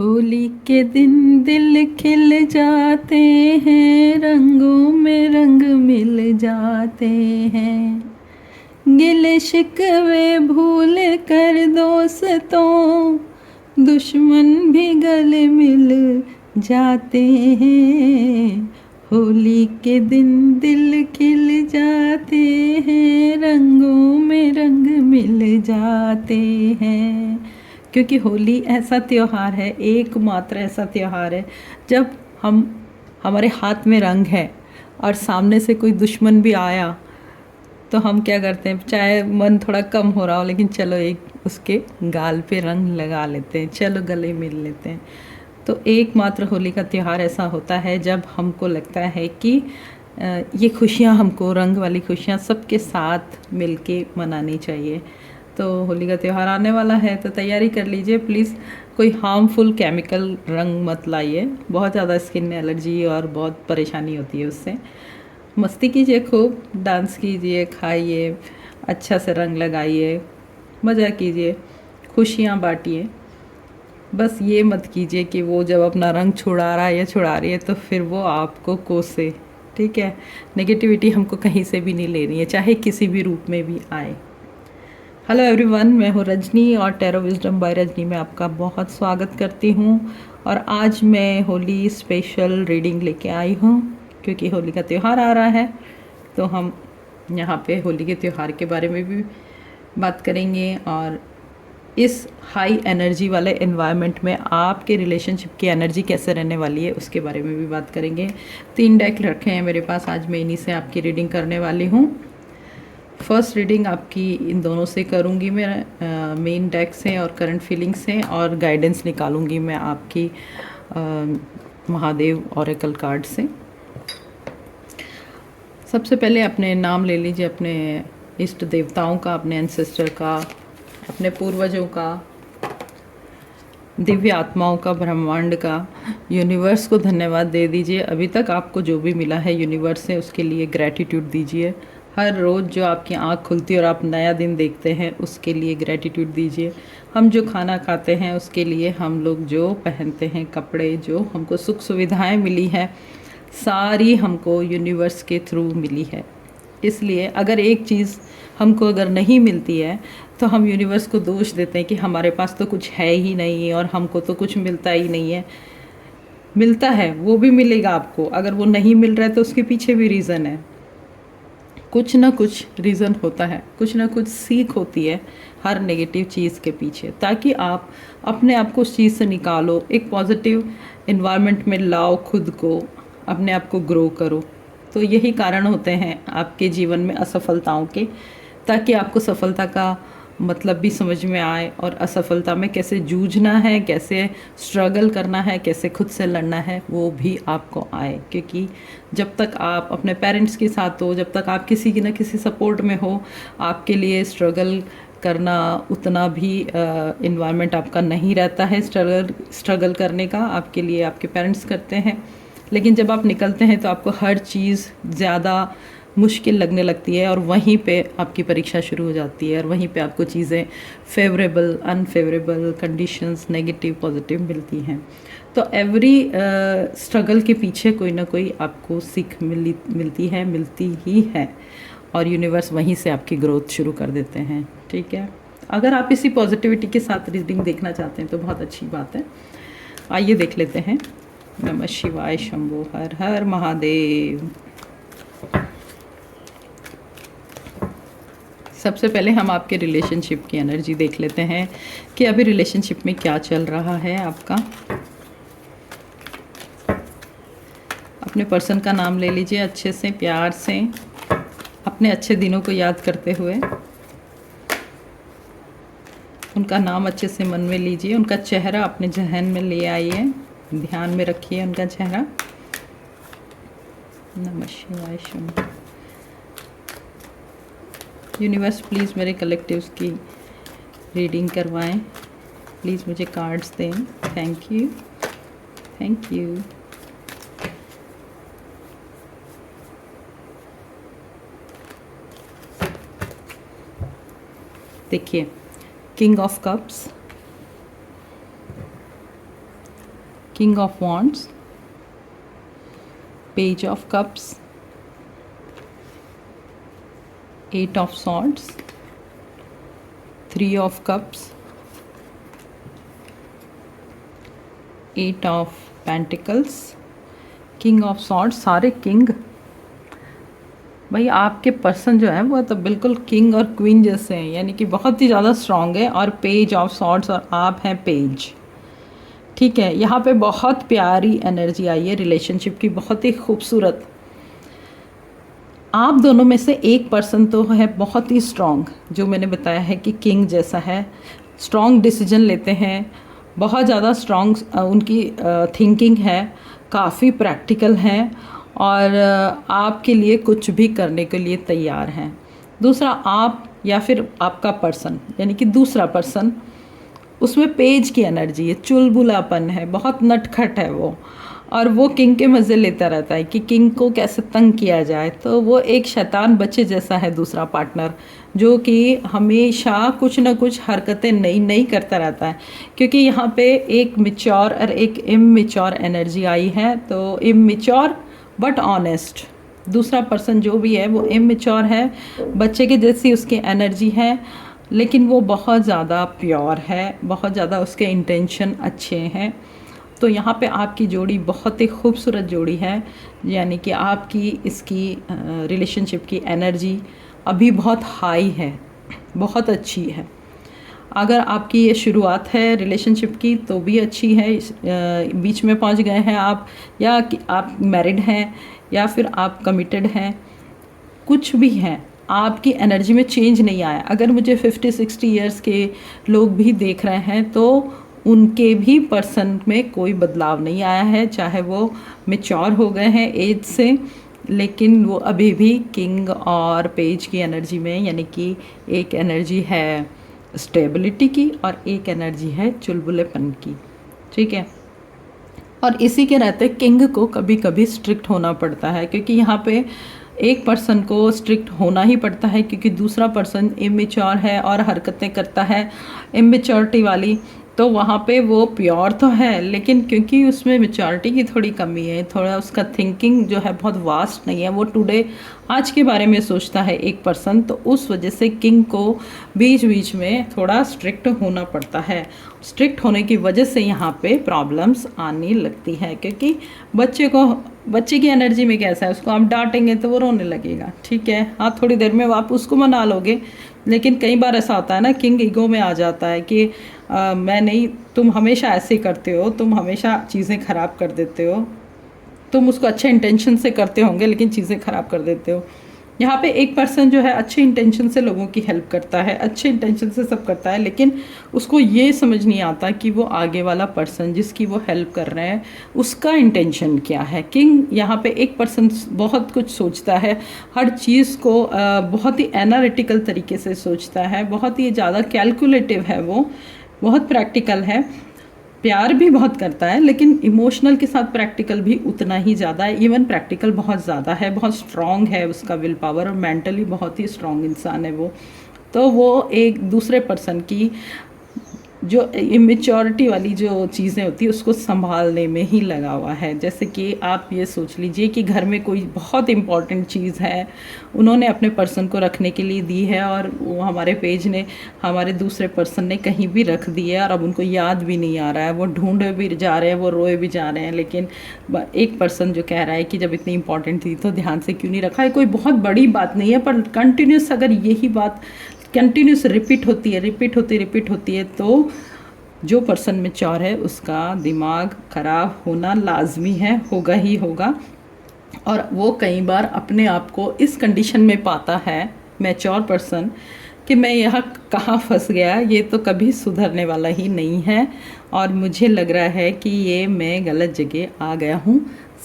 होली के दिन दिल खिल जाते हैं, रंगों में रंग मिल जाते हैं। गिले शिकवे भूल कर दोस्तों, दुश्मन भी गले मिल जाते हैं। होली के दिन दिल खिल जाते हैं, रंगों में रंग मिल जाते हैं। क्योंकि होली ऐसा त्यौहार है, एकमात्र ऐसा त्यौहार है जब हमारे हाथ में रंग है और सामने से कोई दुश्मन भी आया तो हम क्या करते हैं, चाहे मन थोड़ा कम हो रहा हो लेकिन चलो एक उसके गाल पे रंग लगा लेते हैं, चलो गले मिल लेते हैं। तो एकमात्र होली का त्यौहार ऐसा होता है जब हमको लगता है कि ये खुशियाँ, हमको रंग वाली खुशियाँ सबके साथ मिलके मनानी चाहिए। तो होली का त्यौहार आने वाला है तो तैयारी कर लीजिए प्लीज़। कोई हार्मफुल केमिकल रंग मत लाइए, बहुत ज़्यादा स्किन एलर्जी और बहुत परेशानी होती है उससे। मस्ती कीजिए, खूब डांस कीजिए, खाइए, अच्छा से रंग लगाइए, मज़ा कीजिए, खुशियाँ बांटिए। बस ये मत कीजिए कि वो जब अपना रंग छुड़ा रहा है या छुड़ा रही है तो फिर वो आपको कोसे। ठीक है, नेगेटिविटी हमको कहीं से भी नहीं लेनी है, चाहे किसी भी रूप में भी आए। हेलो एवरीवन, मैं हूँ रजनी और टैरो विजडम बाय रजनी में आपका बहुत स्वागत करती हूँ। और आज मैं होली स्पेशल रीडिंग लेके आई हूँ क्योंकि होली का त्यौहार आ रहा है। तो हम यहाँ पे होली के त्यौहार के बारे में भी बात करेंगे और इस हाई एनर्जी वाले एनवायरनमेंट में आपके रिलेशनशिप की एनर्जी कैसे रहने वाली है उसके बारे में भी बात करेंगे। 3 डेक रखे हैं मेरे पास, आज मैं इन्हीं से आपकी रीडिंग करने वाली हूँ। फर्स्ट रीडिंग आपकी इन दोनों से करूँगी मैं, मेन डेक से और करंट फीलिंग से, और गाइडेंस निकालूंगी मैं आपकी महादेव ऑरेकल कार्ड से। सबसे पहले अपने नाम ले लीजिए, अपने इष्ट देवताओं का, अपने एंसेस्टर का, अपने पूर्वजों का, दिव्य आत्माओं का, ब्रह्मांड का, यूनिवर्स को धन्यवाद दे दीजिए। अभी तक आपको जो भी मिला है यूनिवर्स से उसके लिए ग्रैटिट्यूड दीजिए। हर रोज़ जो आपकी आँख खुलती है और आप नया दिन देखते हैं उसके लिए ग्रैटिट्यूड दीजिए। हम जो खाना खाते हैं उसके लिए, हम लोग जो पहनते हैं कपड़े, जो हमको सुख सुविधाएं मिली हैं, सारी हमको यूनिवर्स के थ्रू मिली है। इसलिए अगर एक चीज़ हमको अगर नहीं मिलती है तो हम यूनिवर्स को दोष देते हैं कि हमारे पास तो कुछ है ही नहीं और हमको तो कुछ मिलता ही नहीं है। मिलता है, वो भी मिलेगा आपको। अगर वो नहीं मिल रहा है तो उसके पीछे भी रीज़न है, कुछ ना कुछ रीज़न होता है, कुछ ना कुछ सीख होती है हर नेगेटिव चीज़ के पीछे, ताकि आप अपने आप को उस चीज़ से निकालो, एक पॉजिटिव इन्वायरमेंट में लाओ, खुद को, अपने आप को ग्रो करो। तो यही कारण होते हैं आपके जीवन में असफलताओं के, ताकि आपको सफलता का मतलब भी समझ में आए और असफलता में कैसे जूझना है, कैसे स्ट्रगल करना है, कैसे खुद से लड़ना है, वो भी आपको आए। क्योंकि जब तक आप अपने पेरेंट्स के साथ हो, जब तक आप किसी न किसी सपोर्ट में हो, आपके लिए स्ट्रगल करना उतना भी इन्वायरमेंट आपका नहीं रहता है। स्ट्रगल करने का आपके लिए आपके पेरेंट्स करते हैं, लेकिन जब आप निकलते हैं तो आपको हर चीज़ ज़्यादा मुश्किल लगने लगती है और वहीं पे आपकी परीक्षा शुरू हो जाती है और वहीं पे आपको चीज़ें favourable, unfavourable, conditions, negative, positive मिलती हैं। तो एवरी स्ट्रगल के पीछे कोई ना कोई आपको सीख मिलती ही है और यूनिवर्स वहीं से आपकी ग्रोथ शुरू कर देते हैं। ठीक है, अगर आप इसी पॉजिटिविटी के साथ रीडिंग देखना चाहते हैं तो बहुत अच्छी बात है। आइए देख लेते हैं। नमः शिवाय, शंभो, हर हर महादेव। सबसे पहले हम आपके रिलेशनशिप की एनर्जी देख लेते हैं कि अभी रिलेशनशिप में क्या चल रहा है आपका। अपने पर्सन का नाम ले लीजिए अच्छे से, प्यार से, अपने अच्छे दिनों को याद करते हुए उनका नाम अच्छे से मन में लीजिए, उनका चेहरा अपने जहन में ले आइए, ध्यान में रखिए उनका चेहरा। नमः शिवाय, शंभो। यूनिवर्स प्लीज़ मेरे कलेक्टिव्स की रीडिंग करवाएं, प्लीज़ मुझे कार्ड्स दें। Thank you, thank you. देखिए, king of cups, King of Wands, Page of Cups, Eight of Swords, Three of Cups, Eight of Pentacles, King of Swords। सारे king भाई आपके person जो है वो तो बिल्कुल किंग और क्वीन जैसे हैं, यानी कि बहुत ही ज़्यादा स्ट्रॉन्ग है। और पेज ऑफ सॉर्ड्स और आप हैं पेज, ठीक है। यहाँ पे बहुत प्यारी एनर्जी आई है रिलेशनशिप की, बहुत ही खूबसूरत। आप दोनों में से एक पर्सन तो है बहुत ही स्ट्रॉन्ग, जो मैंने बताया है कि किंग जैसा है, स्ट्रॉन्ग डिसीजन लेते हैं, बहुत ज़्यादा स्ट्रॉन्ग उनकी थिंकिंग है, काफ़ी प्रैक्टिकल हैं और आपके लिए कुछ भी करने के लिए तैयार हैं। दूसरा, आप या फिर आपका पर्सन यानी कि दूसरा पर्सन, उसमें पेज की एनर्जी है, चुलबुलापन है, बहुत नटखट है वो, और वो किंग के मज़े लेता रहता है कि किंग को कैसे तंग किया जाए। तो वो एक शैतान बच्चे जैसा है दूसरा पार्टनर, जो कि हमेशा कुछ ना कुछ हरकतें नई नई करता रहता है। क्योंकि यहाँ पे एक मैच्योर और एक इमैच्योर एनर्जी आई है। तो इमैच्योर बट ऑनेस्ट, दूसरा पर्सन जो भी है वो इमैच्योर है, बच्चे के जैसी उसकी एनर्जी है, लेकिन वो बहुत ज़्यादा प्योर है, बहुत ज़्यादा उसके इंटेंशन अच्छे हैं। तो यहाँ पे आपकी जोड़ी बहुत ही खूबसूरत जोड़ी है, यानी कि आपकी इसकी रिलेशनशिप की एनर्जी अभी बहुत हाई है, बहुत अच्छी है। अगर आपकी ये शुरुआत है रिलेशनशिप की तो भी अच्छी है, बीच में पहुँच गए हैं आप, या कि आप मैरिड हैं या फिर आप कमिटेड हैं, कुछ भी हैं, आपकी एनर्जी में चेंज नहीं आया। अगर मुझे 50-60 इयर्स के लोग भी देख रहे हैं तो उनके भी पर्सन में कोई बदलाव नहीं आया है, चाहे वो मैच्योर हो गए हैं एज से, लेकिन वो अभी भी किंग और पेज की एनर्जी में, यानी कि एक एनर्जी है स्टेबिलिटी की और एक एनर्जी है चुलबुलेपन की, ठीक है। और इसी के रहते किंग को कभी कभी स्ट्रिक्ट होना पड़ता है, क्योंकि यहाँ पे एक पर्सन को स्ट्रिक्ट होना ही पड़ता है, क्योंकि दूसरा पर्सन इमेच्योर है और हरकतें करता है इमेच्योरिटी वाली। तो वहाँ पे वो प्योर तो है, लेकिन क्योंकि उसमें मैच्योरिटी की थोड़ी कमी है, थोड़ा उसका थिंकिंग जो है बहुत वास्ट नहीं है, वो टुडे आज के बारे में सोचता है एक पर्सन, तो उस वजह से किंग को बीच बीच में थोड़ा स्ट्रिक्ट होना पड़ता है। स्ट्रिक्ट होने की वजह से यहाँ पे प्रॉब्लम्स आने लगती है, क्योंकि बच्चे की एनर्जी में कैसा है, उसको आप डांटेंगे तो वो रोने लगेगा, ठीक है। हाँ, थोड़ी देर में आप उसको मना लोगे, लेकिन कई बार ऐसा होता है ना, किंग ईगो में आ जाता है कि मैं नहीं, तुम हमेशा ऐसे करते हो, तुम हमेशा चीज़ें ख़राब कर देते हो, तुम उसको अच्छे इंटेंशन से करते होंगे लेकिन चीज़ें ख़राब कर देते हो। यहाँ पे एक पर्सन जो है अच्छे इंटेंशन से लोगों की हेल्प करता है, अच्छे इंटेंशन से सब करता है, लेकिन उसको ये समझ नहीं आता कि वो आगे वाला पर्सन जिसकी वो हेल्प कर रहे हैं उसका इंटेंशन क्या है। किंग यहाँ पे एक पर्सन बहुत कुछ सोचता है, हर चीज़ को बहुत ही एनालिटिकल तरीके से सोचता है, बहुत ही ज़्यादा कैलकुलेटिव है, वो बहुत प्रैक्टिकल है, प्यार भी बहुत करता है, लेकिन इमोशनल के साथ प्रैक्टिकल भी उतना ही ज़्यादा है। इवन प्रैक्टिकल बहुत ज़्यादा है, बहुत स्ट्रॉन्ग है उसका विल पावर, और मेंटली बहुत ही स्ट्रॉन्ग इंसान है वो। तो वो एक दूसरे पर्सन की जो इमेच्योरिटी वाली जो चीज़ें होती है उसको संभालने में ही लगा हुआ है। जैसे कि आप ये सोच लीजिए कि घर में कोई बहुत इम्पॉर्टेंट चीज़ है, उन्होंने अपने पर्सन को रखने के लिए दी है, और वो हमारे पेज ने, हमारे दूसरे पर्सन ने कहीं भी रख दी है, और अब उनको याद भी नहीं आ रहा है, वो ढूंढे भी जा रहे हैं, वो रोए भी जा रहे हैं, लेकिन एक पर्सन जो कह रहा है कि जब इतनी इंपॉर्टेंट थी तो ध्यान से क्यों नहीं रखा है। कोई बहुत बड़ी बात नहीं है, पर कंटिन्यूस अगर यही बात कंटिन्यूस रिपीट होती है तो जो पर्सन मैच्योर है उसका दिमाग ख़राब होना लाजमी है, होगा ही होगा। और वो कई बार अपने आप को इस कंडीशन में पाता है मैच्योर पर्सन कि मैं यहाँ कहाँ फंस गया, ये तो कभी सुधरने वाला ही नहीं है, और मुझे लग रहा है कि ये मैं गलत जगह आ गया हूँ।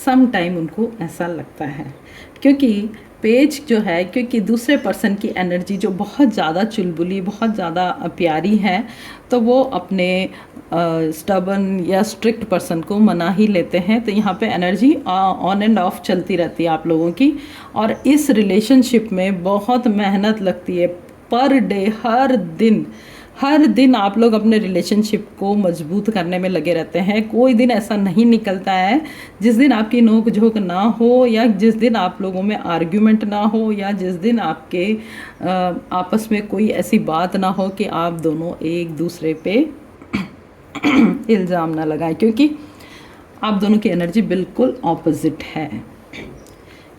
सम टाइम उनको ऐसा लगता है, क्योंकि पेज जो है, क्योंकि दूसरे पर्सन की एनर्जी जो बहुत ज़्यादा चुलबुली, बहुत ज़्यादा प्यारी है, तो वो अपने स्टबर्न या स्ट्रिक्ट पर्सन को मना ही लेते हैं। तो यहाँ पे एनर्जी ऑन एंड ऑफ चलती रहती है आप लोगों की, और इस रिलेशनशिप में बहुत मेहनत लगती है, पर डे, हर दिन हर दिन आप लोग अपने रिलेशनशिप को मजबूत करने में लगे रहते हैं। कोई दिन ऐसा नहीं निकलता है जिस दिन आपकी नोक झोंक ना हो, या जिस दिन आप लोगों में आर्ग्यूमेंट ना हो, या जिस दिन आपके आपस में कोई ऐसी बात ना हो कि आप दोनों एक दूसरे पे इल्ज़ाम ना लगाएं, क्योंकि आप दोनों की एनर्जी बिल्कुल ऑपोजिट है।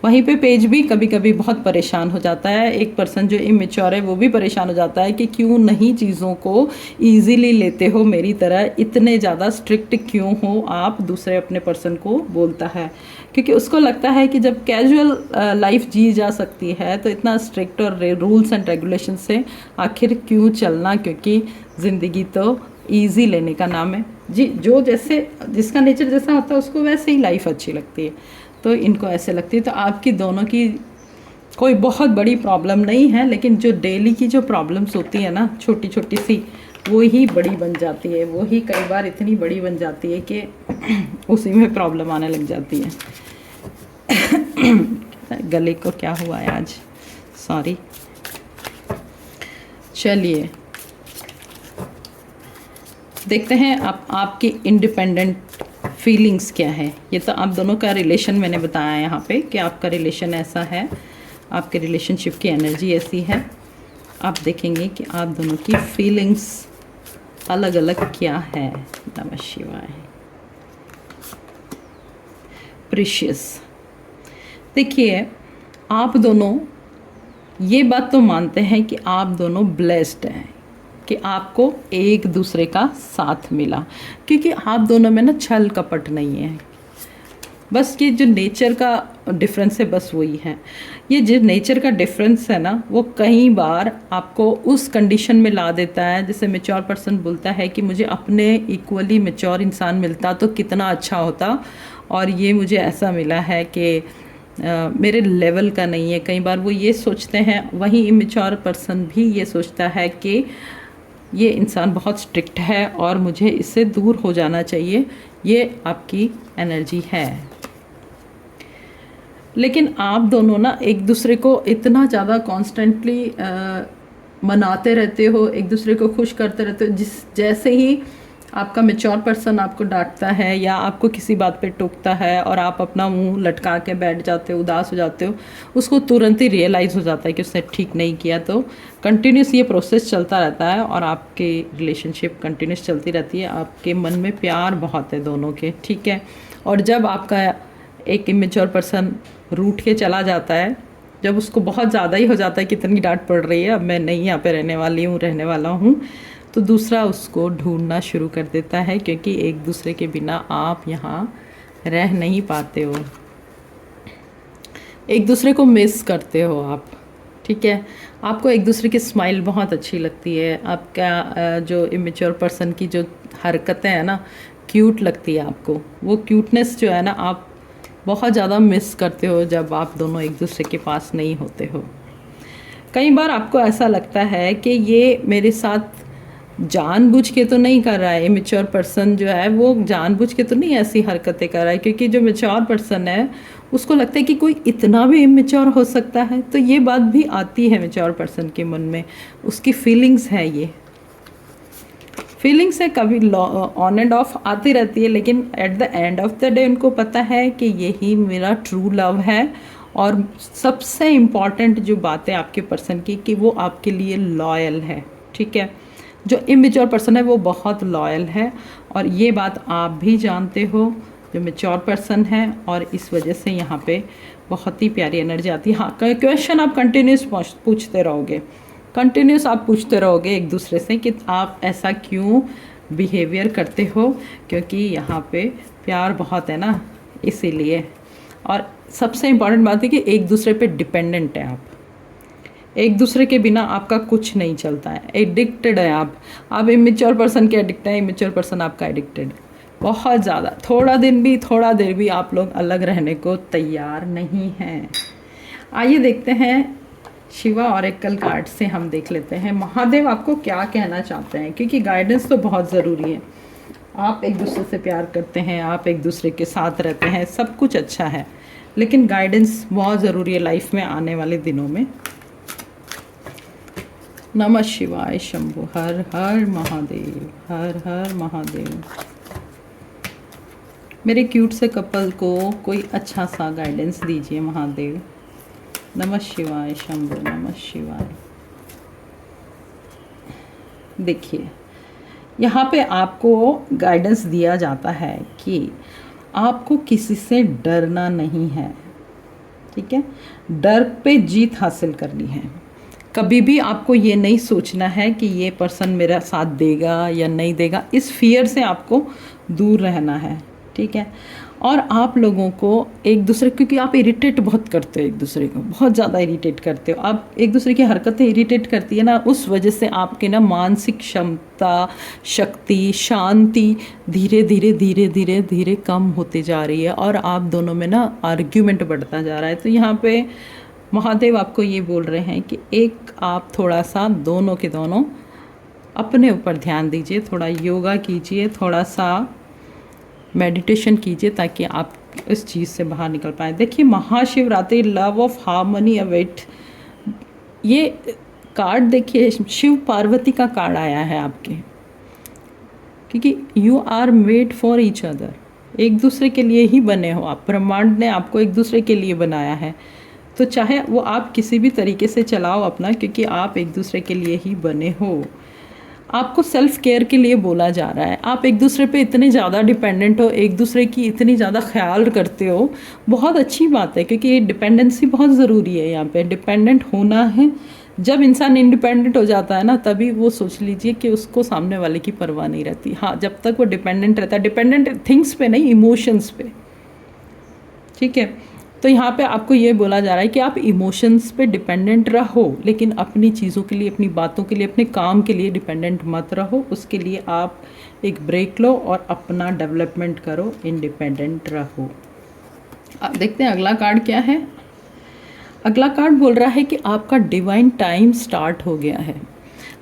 वहीं पे पेज भी कभी कभी बहुत परेशान हो जाता है। एक पर्सन जो इमेच्योर है वो भी परेशान हो जाता है कि क्यों नहीं चीज़ों को ईजीली लेते हो मेरी तरह, इतने ज़्यादा स्ट्रिक्ट क्यों हो आप, दूसरे अपने पर्सन को बोलता है। क्योंकि उसको लगता है कि जब कैजुअल लाइफ जी जा सकती है तो इतना स्ट्रिक्ट और रूल्स एंड रेगुलेशन से आखिर क्यों चलना, क्योंकि ज़िंदगी तो ईजी लेने का नाम है जी। जो जैसे जिसका नेचर जैसा होता है उसको वैसे ही लाइफ अच्छी लगती है, तो इनको ऐसे लगती है। तो आपकी दोनों की कोई बहुत बड़ी प्रॉब्लम नहीं है, लेकिन जो डेली की जो प्रॉब्लम्स होती है ना, छोटी छोटी सी, वो ही बड़ी बन जाती है। वो ही कई बार इतनी बड़ी बन जाती है कि उसी में प्रॉब्लम आने लग जाती है। गले को क्या हुआ है आज, सॉरी। चलिए देखते हैं आपकी इंडिपेंडेंट फीलिंग्स क्या है। ये तो आप दोनों का रिलेशन मैंने बताया यहाँ पे कि आपका रिलेशन ऐसा है, आपके रिलेशनशिप की एनर्जी ऐसी है। आप देखेंगे कि आप दोनों की फीलिंग्स अलग अलग क्या है। नमः शिवाय। प्रीशियस, देखिए आप दोनों ये बात तो मानते हैं कि आप दोनों ब्लेस्ड हैं कि आपको एक दूसरे का साथ मिला, क्योंकि आप दोनों में ना छल कपट नहीं है। बस ये जो नेचर का डिफरेंस है, बस वही है। ये जो नेचर का डिफरेंस है ना, वो कई बार आपको उस कंडीशन में ला देता है। जैसे मैच्योर पर्सन बोलता है कि मुझे अपने इक्वली मैच्योर इंसान मिलता तो कितना अच्छा होता, और ये मुझे ऐसा मिला है कि मेरे लेवल का नहीं है। कई बार वो ये सोचते हैं। वहीं इमेच्योर पर्सन भी ये सोचता है कि ये इंसान बहुत स्ट्रिक्ट है और मुझे इससे दूर हो जाना चाहिए। ये आपकी एनर्जी है। लेकिन आप दोनों ना एक दूसरे को इतना ज़्यादा कॉन्स्टेंटली मनाते रहते हो, एक दूसरे को खुश करते रहते हो। जैसे ही आपका मैच्योर पर्सन आपको डांटता है या आपको किसी बात पे टोकता है और आप अपना मुंह लटका के बैठ जाते हो, उदास हो जाते हो, उसको तुरंत ही रियलाइज़ हो जाता है कि उसने ठीक नहीं किया। तो कंटिन्यूस ये प्रोसेस चलता रहता है और आपकी रिलेशनशिप कंटिन्यूस चलती रहती है। आपके मन में प्यार बहुत है दोनों के, ठीक है। और जब आपका एक इमेच्योर पर्सन रूठ के चला जाता है, जब उसको बहुत ज़्यादा ही हो जाता है कि इतनी डांट पड़ रही है, अब मैं नहीं यहाँ पे रहने वाला हूँ, तो दूसरा उसको ढूंढना शुरू कर देता है, क्योंकि एक दूसरे के बिना आप यहाँ रह नहीं पाते हो, एक दूसरे को मिस करते हो आप, ठीक है। आपको एक दूसरे की स्माइल बहुत अच्छी लगती है। आपका जो इमेच्योर पर्सन की जो हरकतें हैं ना, क्यूट लगती है आपको। वो क्यूटनेस जो है ना, आप बहुत ज़्यादा मिस करते हो जब आप दोनों एक दूसरे के पास नहीं होते हो। कई बार आपको ऐसा लगता है कि ये मेरे साथ जानबूझ के तो नहीं कर रहा है। इमेच्योर पर्सन जो है वो जानबूझ के तो नहीं ऐसी हरकतें कर रहा है, क्योंकि जो मैच्योर पर्सन है उसको लगता है कि कोई इतना भी इमेच्योर हो सकता है। तो ये बात भी आती है मैच्योर पर्सन के मन में, उसकी फीलिंग्स है, ये फीलिंग्स है, कभी ऑन एंड ऑफ आती रहती है, लेकिन at the end of the day उनको पता है कि यही मेरा ट्रू लव है। और सबसे इम्पॉर्टेंट जो बात है आपके पर्सन की, कि वो आपके लिए लॉयल है, ठीक है। जो इमेच्योर पर्सन है वो बहुत लॉयल है, और ये बात आप भी जानते हो जो मैच्योर पर्सन है, और इस वजह से यहाँ पे बहुत ही प्यारी एनर्जी आती है। हाँ, क्वेश्चन आप कंटिन्यूस पूछते रहोगे, कंटिन्यूस आप पूछते रहोगे एक दूसरे से कि आप ऐसा क्यों बिहेवियर करते हो, क्योंकि यहाँ पे प्यार बहुत है ना, इसीलिए। और सबसे इम्पॉर्टेंट बात है कि एक दूसरे पे डिपेंडेंट है आप, एक दूसरे के बिना आपका कुछ नहीं चलता है। एडिक्टेड है आप इमेच्योर पर्सन के एडिक्ट है, इमेच्योर पर्सन आपका एडिक्टेड है बहुत ज़्यादा। थोड़ा देर भी आप लोग अलग रहने को तैयार नहीं हैं। आइए देखते हैं शिवा ऑरेकल कार्ड से हम देख लेते हैं महादेव आपको क्या कहना चाहते हैं, क्योंकि गाइडेंस तो बहुत ज़रूरी है। आप एक दूसरे से प्यार करते हैं, आप एक दूसरे के साथ रहते हैं, सब कुछ अच्छा है, लेकिन गाइडेंस बहुत ज़रूरी है लाइफ में आने वाले दिनों में। नमः शिवाय शंभु। हर हर महादेव, हर हर महादेव। मेरे क्यूट से कपल को कोई अच्छा सा गाइडेंस दीजिए महादेव। नमः शिवाय शंभु, नमः शिवाय। देखिए, यहाँ पे आपको गाइडेंस दिया जाता है कि आपको किसी से डरना नहीं है, ठीक है। डर पे जीत हासिल करनी है। कभी भी आपको ये नहीं सोचना है कि ये पर्सन मेरा साथ देगा या नहीं देगा। इस फियर से आपको दूर रहना है, ठीक है। और आप लोगों को एक दूसरे, क्योंकि आप इरिटेट बहुत करते हो, एक दूसरे को बहुत ज़्यादा इरिटेट करते हो आप, एक दूसरे की हरकतें इरिटेट करती है ना, उस वजह से आपके ना मानसिक क्षमता, शक्ति, शांति धीरे धीरे धीरे धीरे धीरे कम होती जा रही है और आप दोनों में ना आर्ग्यूमेंट बढ़ता जा रहा है। तो यहाँ पे महादेव आपको ये बोल रहे हैं कि एक आप थोड़ा सा दोनों के दोनों अपने ऊपर ध्यान दीजिए, थोड़ा योगा कीजिए, थोड़ा सा मेडिटेशन कीजिए ताकि आप इस चीज़ से बाहर निकल पाए। देखिए, Mahashivratri, love of harmony await, ये कार्ड देखिए शिव पार्वती का कार्ड आया है आपके, क्योंकि you are made for each other. एक दूसरे के लिए ही बने हो आप, ब्रह्मांड ने आपको एक दूसरे के लिए बनाया है। तो चाहे वो आप किसी भी तरीके से चलाओ अपना, क्योंकि आप एक दूसरे के लिए ही बने हो। आपको सेल्फ केयर के लिए बोला जा रहा है। आप एक दूसरे पे इतने ज़्यादा डिपेंडेंट हो, एक दूसरे की इतनी ज़्यादा ख्याल करते हो, बहुत अच्छी बात है, क्योंकि ये डिपेंडेंसी बहुत ज़रूरी है। यहाँ पे डिपेंडेंट होना है। जब इंसान इंडिपेंडेंट हो जाता है ना, तभी वो सोच लीजिए कि उसको सामने वाले की परवाह नहीं रहती। हाँ, जब तक वो डिपेंडेंट रहता है, डिपेंडेंट थिंग्स पे नहीं, इमोशंस पे, ठीक है। तो यहाँ पे आपको ये बोला जा रहा है कि आप इमोशंस पे डिपेंडेंट रहो, लेकिन अपनी चीज़ों के लिए, अपनी बातों के लिए, अपने काम के लिए डिपेंडेंट मत रहो। उसके लिए आप एक ब्रेक लो और अपना डेवलपमेंट करो, इंडिपेंडेंट रहो। अब देखते हैं अगला कार्ड क्या है। अगला कार्ड बोल रहा है कि आपका डिवाइन टाइम स्टार्ट हो गया है।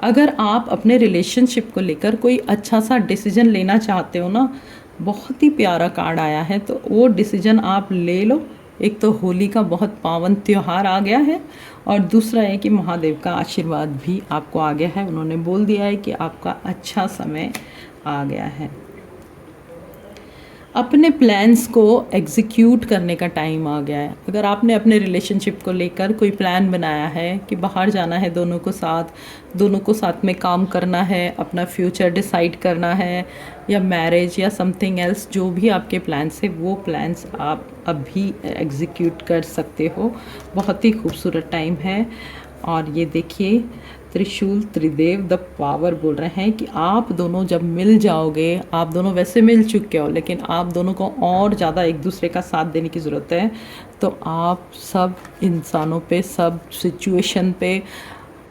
अगर आप अपने रिलेशनशिप को लेकर कोई अच्छा सा डिसीजन लेना चाहते हो ना, बहुत ही प्यारा कार्ड आया है, तो वो डिसीजन आप ले लो। एक तो होली का बहुत पावन त्यौहार आ गया है, और दूसरा है कि महादेव का आशीर्वाद भी आपको आ गया है। उन्होंने बोल दिया है कि आपका अच्छा समय आ गया है। अपने प्लान्स को एग्जीक्यूट करने का टाइम आ गया है। अगर आपने अपने रिलेशनशिप को लेकर कोई प्लान बनाया है कि बाहर जाना है दोनों को साथ में काम करना है, अपना फ्यूचर डिसाइड करना है, या मैरिज या समथिंग एल्स, जो भी आपके प्लान्स है वो प्लान्स आप अभी एग्जीक्यूट कर सकते हो। बहुत ही खूबसूरत टाइम है। और ये देखिए, त्रिशूल त्रिदेव द पावर बोल रहे हैं कि आप दोनों जब मिल जाओगे, आप दोनों वैसे मिल चुके हो, लेकिन आप दोनों को और ज़्यादा एक दूसरे का साथ देने की ज़रूरत है। तो आप सब इंसानों पे, सब सिचुएशन पे,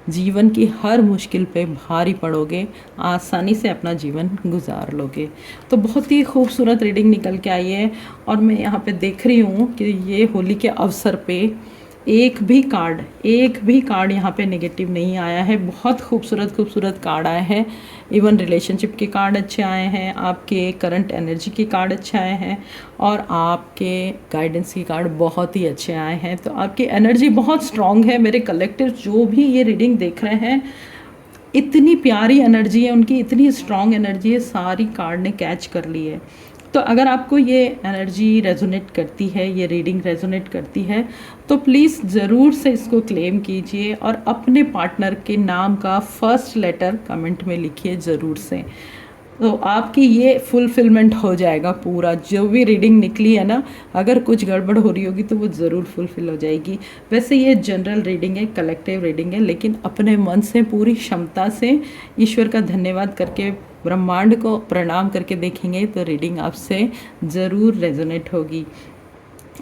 जीवन की हर मुश्किल पे भारी पड़ोगे, आसानी से अपना जीवन गुजार लोगे। तो बहुत ही खूबसूरत रीडिंग निकल के आई है। और मैं यहाँ पे देख रही हूँ कि ये होली के अवसर पे एक भी कार्ड यहाँ पे नेगेटिव नहीं आया है। बहुत खूबसूरत कार्ड आए हैं। इवन रिलेशनशिप के कार्ड अच्छे आए हैं, आपके करंट एनर्जी के कार्ड अच्छे आए हैं, और आपके गाइडेंस के कार्ड बहुत ही अच्छे आए हैं। तो आपकी एनर्जी बहुत स्ट्रांग है। मेरे कलेक्टिव जो भी ये रीडिंग देख रहे हैं, इतनी प्यारी एनर्जी है उनकी, इतनी स्ट्रांग एनर्जी है, सारी कार्ड ने कैच कर ली है। तो अगर आपको ये एनर्जी रेजोनेट करती है, ये रीडिंग रेजोनेट करती है, तो प्लीज़ ज़रूर से इसको क्लेम कीजिए और अपने पार्टनर के नाम का फर्स्ट लेटर कमेंट में लिखिए ज़रूर से। तो आपकी ये फुलफिलमेंट हो जाएगा पूरा। जो भी रीडिंग निकली है ना, अगर कुछ गड़बड़ हो रही होगी तो वो ज़रूर फुलफिल हो जाएगी। वैसे ये जनरल रीडिंग है, कलेक्टिव रीडिंग है, लेकिन अपने मन से, पूरी क्षमता से ईश्वर का धन्यवाद करके, ब्रह्मांड को प्रणाम करके देखेंगे तो रीडिंग आपसे ज़रूर रेजोनेट होगी।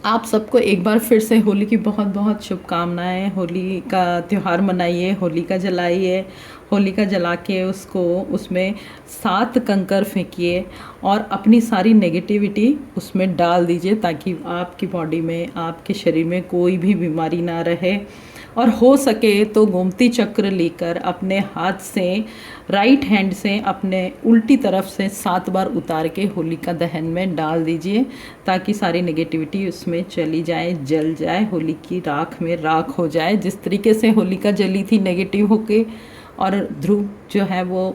आप सबको एक बार फिर से होली की बहुत बहुत शुभकामनाएं। होली का त्यौहार मनाइए, होलिका जलाइए, होलिका जला के उसमें 7 कंकर फेंकिए और अपनी सारी नेगेटिविटी उसमें डाल दीजिए, ताकि आपकी बॉडी में, आपके शरीर में कोई भी बीमारी ना रहे। और हो सके तो गोमती चक्र लेकर अपने हाथ से, राइट हैंड से अपने उल्टी तरफ से 7 बार उतार के होलिका दहन में डाल दीजिए, ताकि सारी नेगेटिविटी उसमें चली जाए, जल जाए, होली की राख में राख हो जाए। जिस तरीके से होलिका जली थी नेगेटिव होके, और ध्रुव जो है वो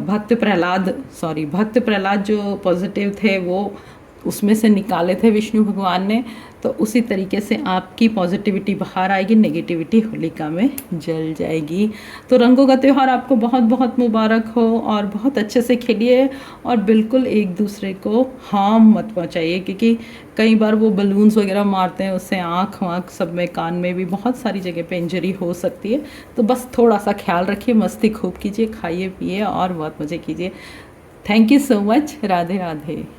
भक्त प्रहलाद जो पॉजिटिव थे वो उसमें से निकाले थे विष्णु भगवान ने। तो उसी तरीके से आपकी पॉजिटिविटी बाहर आएगी, नेगेटिविटी होलिका में जल जाएगी। तो रंगों का त्यौहार आपको बहुत बहुत मुबारक हो और बहुत अच्छे से खेलिए और बिल्कुल एक दूसरे को हार्म मत पहुंचाइए, क्योंकि कई बार वो बलून्स वगैरह मारते हैं, उससे आँख वाँख सब में, कान में भी बहुत सारी जगह पे इंजरी हो सकती है। तो बस थोड़ा सा ख्याल रखिए, मस्ती खूब कीजिए, खाइए पिए और बहुत मज़े कीजिए। Thank you so much. Radhe Radhe.